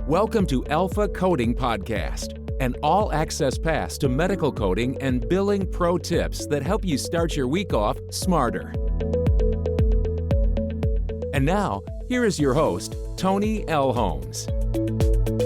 Welcome to Alpha Coding Podcast, an all-access pass to medical coding and billing pro tips that help you start your week off smarter. And now, here is your host, Toni Elhoms.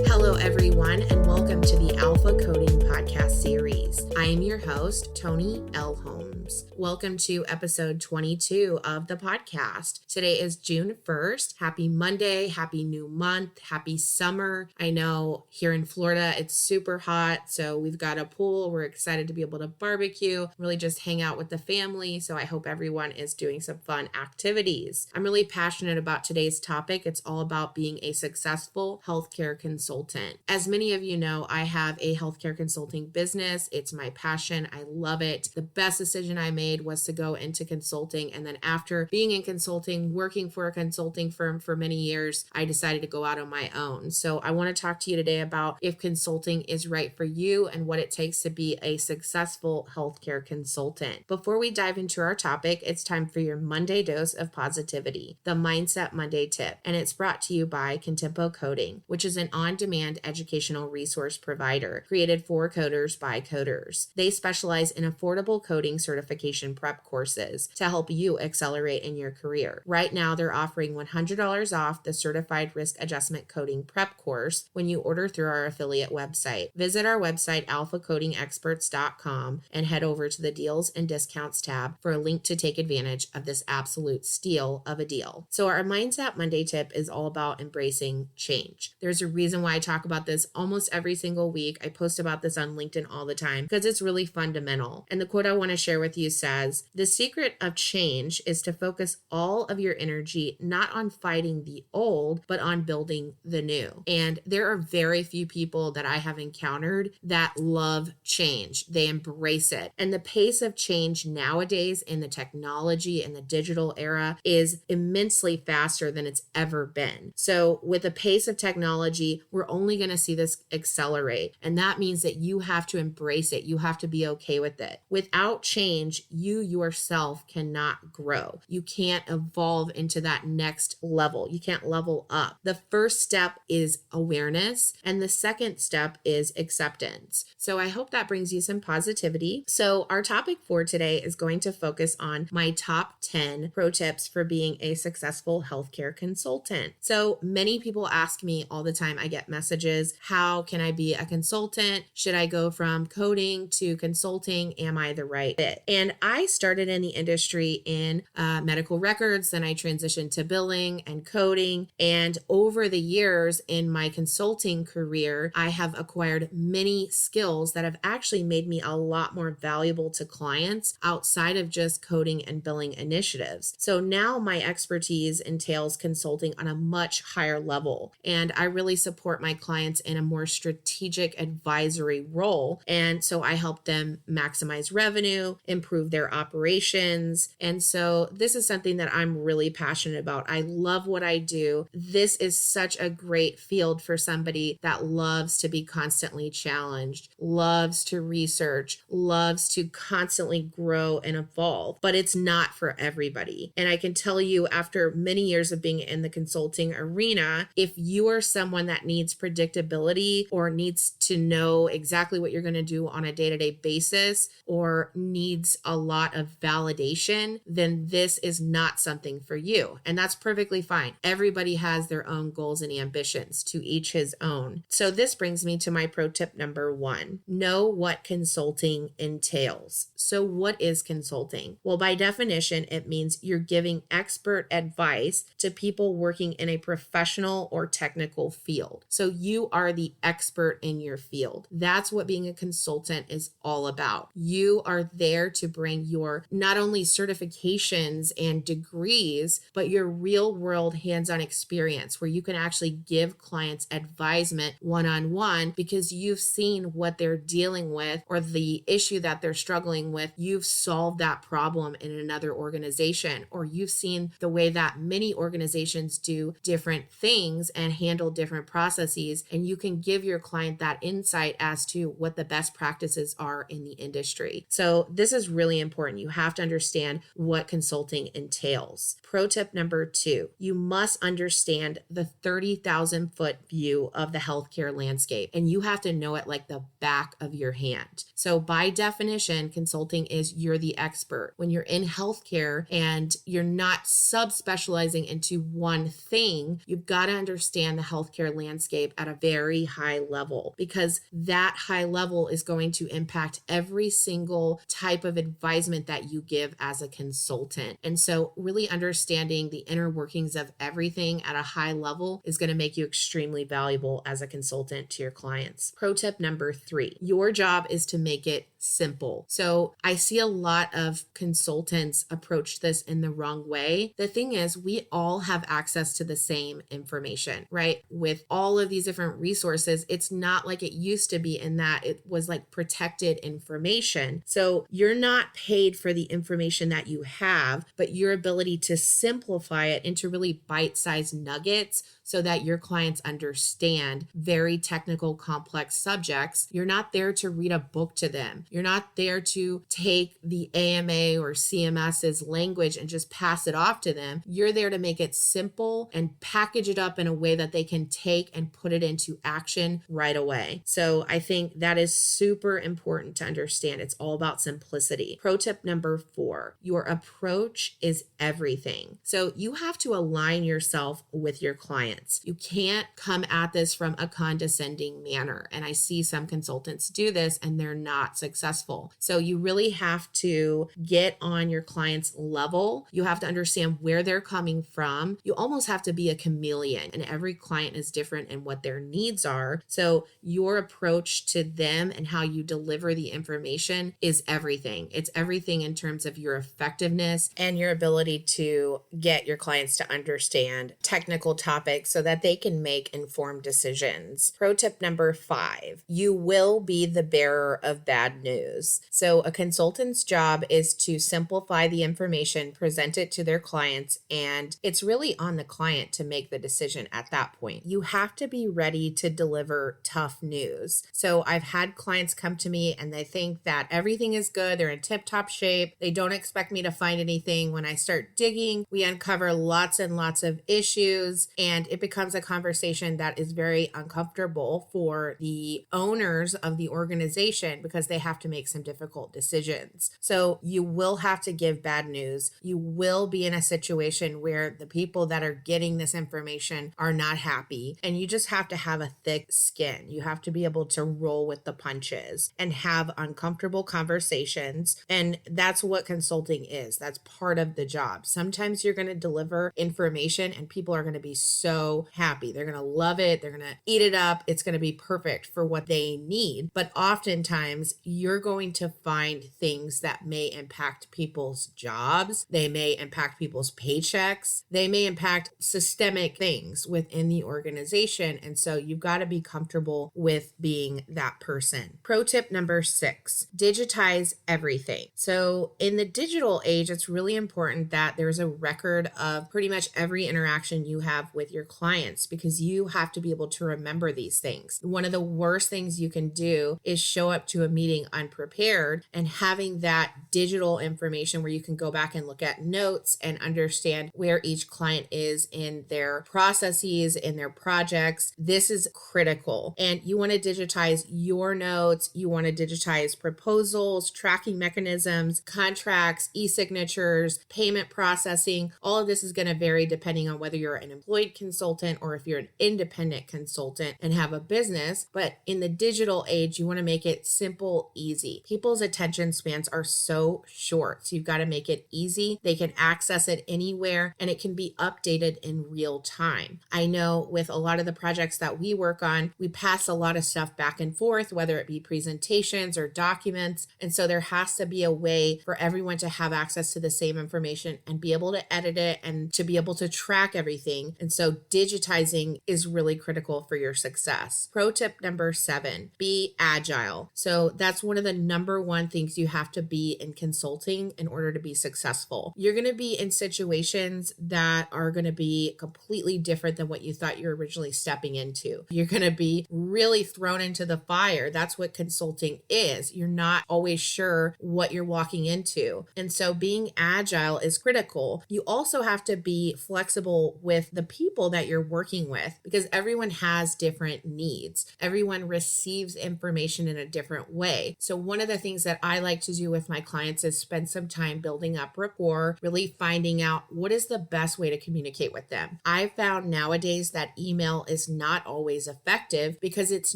Hello, everyone, and welcome to the Alpha Coding Podcast series. I am your host, Toni Elhoms. Welcome to episode 22 of the podcast. Today is June 1st. Happy Monday, happy new month, happy summer. I know here in Florida, it's super hot, so we've got a pool. We're excited to be able to barbecue, really just hang out with the family. So I hope everyone is doing some fun activities. I'm really passionate about today's topic. It's all about being a successful healthcare consultant. As many of you know, I have a healthcare consulting business. It's my passion. I love it. The best decision I made was to go into consulting. And then after being in consulting, working for a consulting firm for many years, I decided to go out on my own. So I want to talk to you today about if consulting is right for you and what it takes to be a successful healthcare consultant. Before we dive into our topic, it's time for your Monday dose of positivity, the Mindset Monday tip. And it's brought to you by Contempo Coding, which is an on-demand educational resource provider created for coders by coders. They specialize in affordable coding certification prep courses to help you accelerate in your career. Right now, they're offering $100 off the Certified Risk Adjustment Coding Prep course when you order through our affiliate website. Visit our website, alphacodingexperts.com, and head over to the Deals and Discounts tab for a link to take advantage of this absolute steal of a deal. So our Mindset Monday tip is all about embracing change. There's a reason why I talk about this almost every single week. I post about this on LinkedIn all the time because it's really fundamental. And the quote I want to share with you says, "The secret of change is to focus all of your energy not on fighting the old, but on building the new." And there are very few people that I have encountered that love change. They embrace it. And the pace of change nowadays in the technology and the digital era is immensely faster than it's ever been. So with the pace of technology, we're only going to see this accelerate. And that means that you have to embrace it. You have to be okay with it. Without change, you yourself cannot grow. You can't evolve into that next level. You can't level up. The first step is awareness, and the second step is acceptance. So I hope that brings you some positivity. So our topic for today is going to focus on my top 10 pro tips for being a successful healthcare consultant. So many people ask me all the time, I get messages, how can I be a consultant? Should I go from coding to consulting? Am I the right fit? And I started in the industry in medical records, then I transitioned to billing and coding. And over the years in my consulting career, I have acquired many skills that have actually made me a lot more valuable to clients outside of just coding and billing initiatives. So now my expertise entails consulting on a much higher level. And I really support my clients in a more strategic advisory role. And so I help them maximize revenue, improve their operations. And so this is something that I'm really passionate about. I love what I do. This is such a great field for somebody that loves to be constantly challenged, loves to research, loves to constantly grow and evolve, but it's not for everybody. And I can tell you after many years of being in the consulting arena, if you are someone that needs predictability or needs to know exactly what you're going to do on a day-to-day basis or needs a lot of validation, then this is not something for you. And that's perfectly fine. Everybody has their own goals and ambitions, to each his own. So this brings me to my pro tip number 1. Know what consulting entails. So what is consulting? Well, by definition, it means you're giving expert advice to people working in a professional or technical field. So you are the expert in your field. That's what being a consultant is all about. You are there to bring your not only certifications and degrees, but your real world hands-on experience where you can actually give clients advisement one-on-one because you've seen what they're dealing with or the issue that they're struggling with. You've solved that problem in another organization, or you've seen the way that many organizations do different things and handle different processes processes, and you can give your client that insight as to what the best practices are in the industry. So this is really important. You have to understand what consulting entails. Pro tip number 2, you must understand the 30,000 foot view of the healthcare landscape, and you have to know it like the back of your hand. So by definition, consulting is you're the expert. When you're in healthcare and you're not subspecializing into one thing, you've got to understand the healthcare landscape at a very high level, because that high level is going to impact every single type of advisement that you give as a consultant. And so really understanding the inner workings of everything at a high level is going to make you extremely valuable as a consultant to your clients. Pro tip number 3, your job is to make it simple. So I see a lot of consultants approach this in the wrong way. The thing is, we all have access to the same information, right? With all of these different resources, it's not like it used to be in that it was like protected information. So you're not paid for the information that you have, but your ability to simplify it into really bite-sized nuggets so that your clients understand very technical, complex subjects. You're not there to read a book to them. You're not there to take the AMA or CMS's language and just pass it off to them. You're there to make it simple and package it up in a way that they can take and put it into action right away. So I think that is super important to understand. It's all about simplicity. Pro tip number 4, your approach is everything. So you have to align yourself with your clients. You can't come at this from a condescending manner. And I see some consultants do this and they're not successful. So you really have to get on your client's level. You have to understand where they're coming from. You almost have to be a chameleon, and every client is different in what their needs are. So your approach to them and how you deliver the information is everything. It's everything in terms of your effectiveness and your ability to get your clients to understand technical topics so that they can make informed decisions. Pro tip number 5, you will be the bearer of bad news. So a consultant's job is to simplify the information, present it to their clients, and it's really on the client to make the decision at that point. You have to be ready to deliver tough news. So I've had clients come to me and they think that everything is good, they're in tip-top shape, they don't expect me to find anything. When I start digging, we uncover lots and lots of issues, and it becomes a conversation that is very uncomfortable for the owners of the organization because they have to make some difficult decisions. So you will have to give bad news. You will be in a situation where the people that are getting this information are not happy, and you just have to have a thick skin. You have to be able to roll with the punches and have uncomfortable conversations. And that's what consulting is. That's part of the job. Sometimes you're going to deliver information and people are going to be so happy. They're going to love it. They're going to eat it up. It's going to be perfect for what they need. But oftentimes you're going to find things that may impact people's jobs. They may impact people's paychecks. They may impact systemic things within the organization. And so you've got to be comfortable with being that person. Pro tip number 6, digitize everything. So in the digital age, it's really important that there's a record of pretty much every interaction you have with your clients, because you have to be able to remember these things. One of the worst things you can do is show up to a meeting unprepared, and having that digital information where you can go back and look at notes and understand where each client is in their processes, in their projects. This is critical. And you want to digitize your notes. You want to digitize proposals, tracking mechanisms, contracts, e-signatures, payment processing. All of this is going to vary depending on whether you're an employed consultant or if you're an independent consultant and have a business. But in the digital age, you want to make it simple, easy. People's attention spans are so short. So you've got to make it easy. They can access it anywhere and it can be updated in real time. I know with a lot of the projects that we work on, we pass a lot of stuff back and forth, whether it be presentations or documents. And so there has to be a way for everyone to have access to the same information and be able to edit it and to be able to track everything. And so digitizing is really critical for your success. Pro tip number 7, be agile. So that's one of the number one things you have to be in consulting in order to be successful. You're going to be in situations that are going to be completely different than what you thought you were originally stepping into. You're going to be really thrown into the fire. That's what consulting is. You're not always sure what you're walking into. And so being agile is critical. You also have to be flexible with the people that you're working with because everyone has different needs. Everyone receives information in a different way. So one of the things that I like to do with my clients is spend some time building up rapport, really finding out what is the best way to communicate with them. I've found nowadays that email is not always effective because it's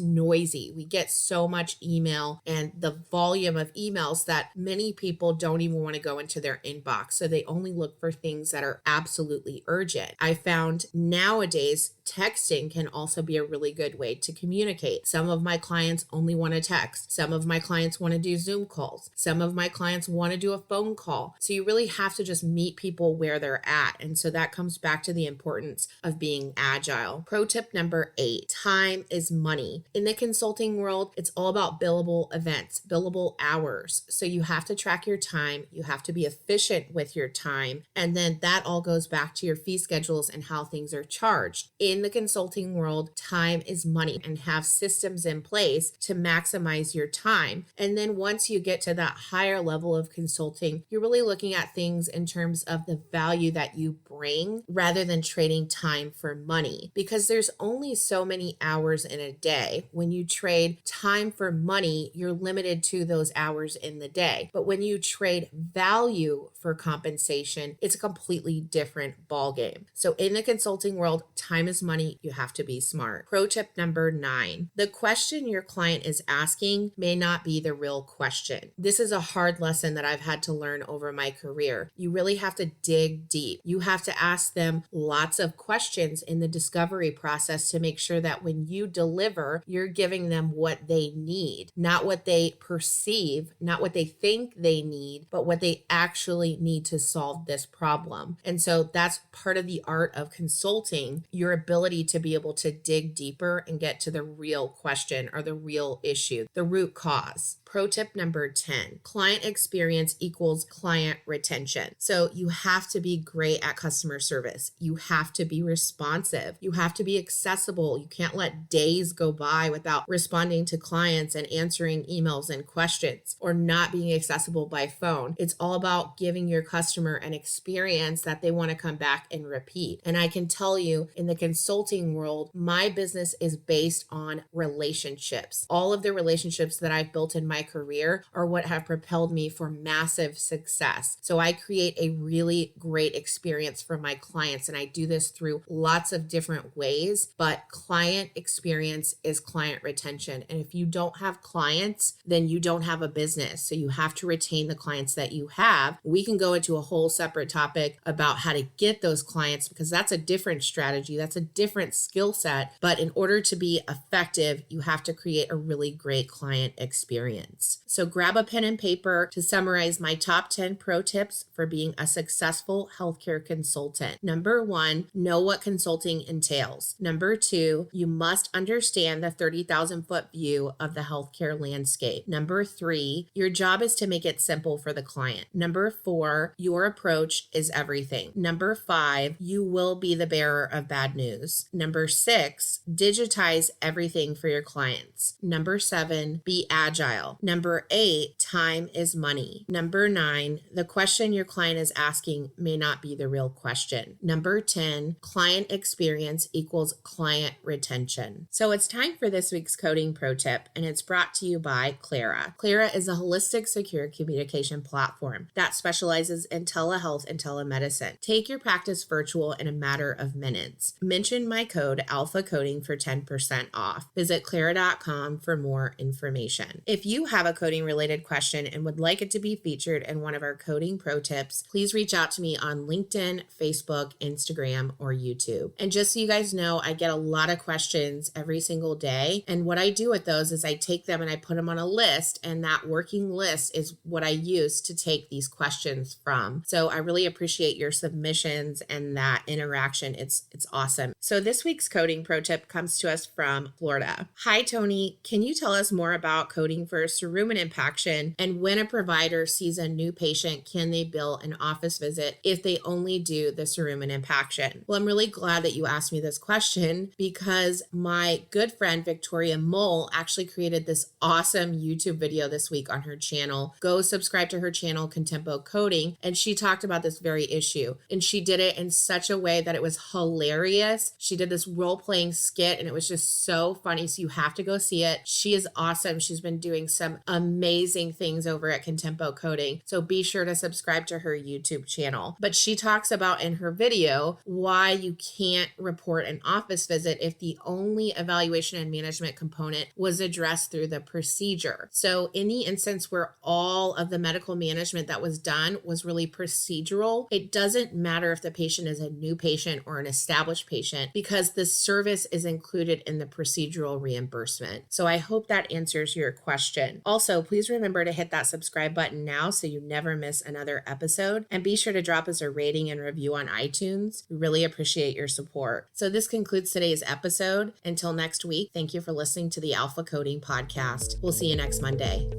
noisy. We get so much email and the volume of emails that many people don't even want to go into their inbox. So they only look for things that are absolutely urgent. I found nowadays texting can also be a really good way to communicate. Some of my clients only want to text. Some of my clients want to do Zoom calls. Some of my clients want to do a phone call. So you really have to just meet people where they're at. And so that comes back to the importance of being agile. Pro tip number 8, time is money. In the consulting world, it's all about billable events, billable hours. So you have to track your time. You have to be efficient with your time. And then that all goes back to your fee schedules and how things are charged. In the consulting world, time is money and have systems in place to maximize your time. And then once you get to that higher level of consulting, you're really looking at things in terms of the value that you bring rather than trading time for money because there's only so many hours in a day. When you trade time for money, you're limited to those hours in the day. But when you trade value for compensation, it's a completely different ballgame. So in the consulting world, time is money. You have to be smart. Pro tip number 9, the question your client is asking may not be the real question. This is a hard lesson that I've had to learn over my career. You really have to dig deep. You have to ask them lots of questions in the discovery process to make sure that when you deliver, you're giving them what they need, not what they perceive, not what they think they need, but what they actually need to solve this problem. And so that's part of the art of consulting, your ability to be able to dig deeper and get to the real question or the real issue, the root cause. Pro tip number 10, client experience equals client retention. So you have to be great at customer service. You have to be responsive. You have to be accessible. You can't let days go by without responding to clients and answering emails and questions or not being accessible by phone. It's all about giving your customer an experience that they want to come back and repeat. And I can tell you in the consulting world, my business is based on relationships. All of the relationships that I've built in my career are what have propelled me for massive success. So I create a really great experience for my clients, and I do this through lots of different ways, but client experience is client retention. And if you don't have clients, then you don't have a business. So you have to retain the clients that you have. We can go into a whole separate topic about how to get those clients because that's a different strategy. That's a different skill set. But in order to be effective, you have to create a really great client experience. So grab a pen and paper to summarize my top 10 pro tips for being a successful healthcare consultant. Number 1, know what consulting entails. Number 2, you must understand the 30,000 foot view of the healthcare landscape. Number 3, your job is to make it simple for the client. Number 4, your approach is everything. Number 5, you will be the bearer of bad news. Number 6, digitize everything for your clients. Number 7, be agile. Number 8, time is money. Number 9, the question your client is asking may not be the real question. Number 10, client experience equals client retention. So it's time for this week's coding pro tip, and it's brought to you by Clara. Clara is a holistic, secure communication platform that specializes in telehealth and telemedicine. Take your practice virtual in a matter of minutes. Mention my code ALPHACODING for 10% off. Visit clara.com for more information. If you have a coding related question and would like it to be featured in one of our coding pro tips, please reach out to me on LinkedIn, Facebook, Instagram, or YouTube. And just so you guys know, I get a lot of questions every single day. And what I do with those is I take them and I put them on a list, and that working list is what I use to take these questions from. So I really appreciate your submissions and that interaction. It's awesome. So this week's coding pro tip comes to us from Florida. Hi, Toni. Can you tell us more about coding for cerumen impaction, and when a provider sees a new patient, can they bill an office visit if they only do the cerumen impaction? Well, I'm really glad that you asked me this question because my good friend Victoria Mole actually created this awesome YouTube video this week on her channel. Go subscribe to her channel, Contempo Coding, and she talked about this very issue. And she did it in such a way that it was hilarious. She did this role-playing skit and it was just so funny. So you have to go see it. She is awesome. She's been doing some amazing things over at Contempo Coding. So be sure to subscribe to her YouTube channel. But she talks about in her video why you can't report an office visit if the only evaluation and management component was addressed through the procedure. So in the instance where all of the medical management that was done was really procedural, it doesn't matter if the patient is a new patient or an established patient because the service is included in the procedural reimbursement. So I hope that answers your question. Also, please remember to hit that subscribe button now so you never miss another episode, and be sure to drop us a rating and review on iTunes. We really appreciate your support. So this concludes today's episode. Until next week, thank you for listening to the Alpha Coding Podcast. We'll see you next Monday.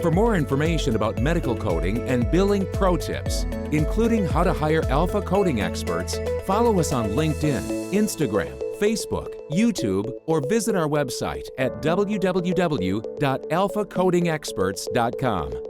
For more information about medical coding and billing pro tips, including how to hire alpha coding experts, follow us on LinkedIn, Instagram, Facebook, YouTube, or visit our website at www.alphacodingexperts.com.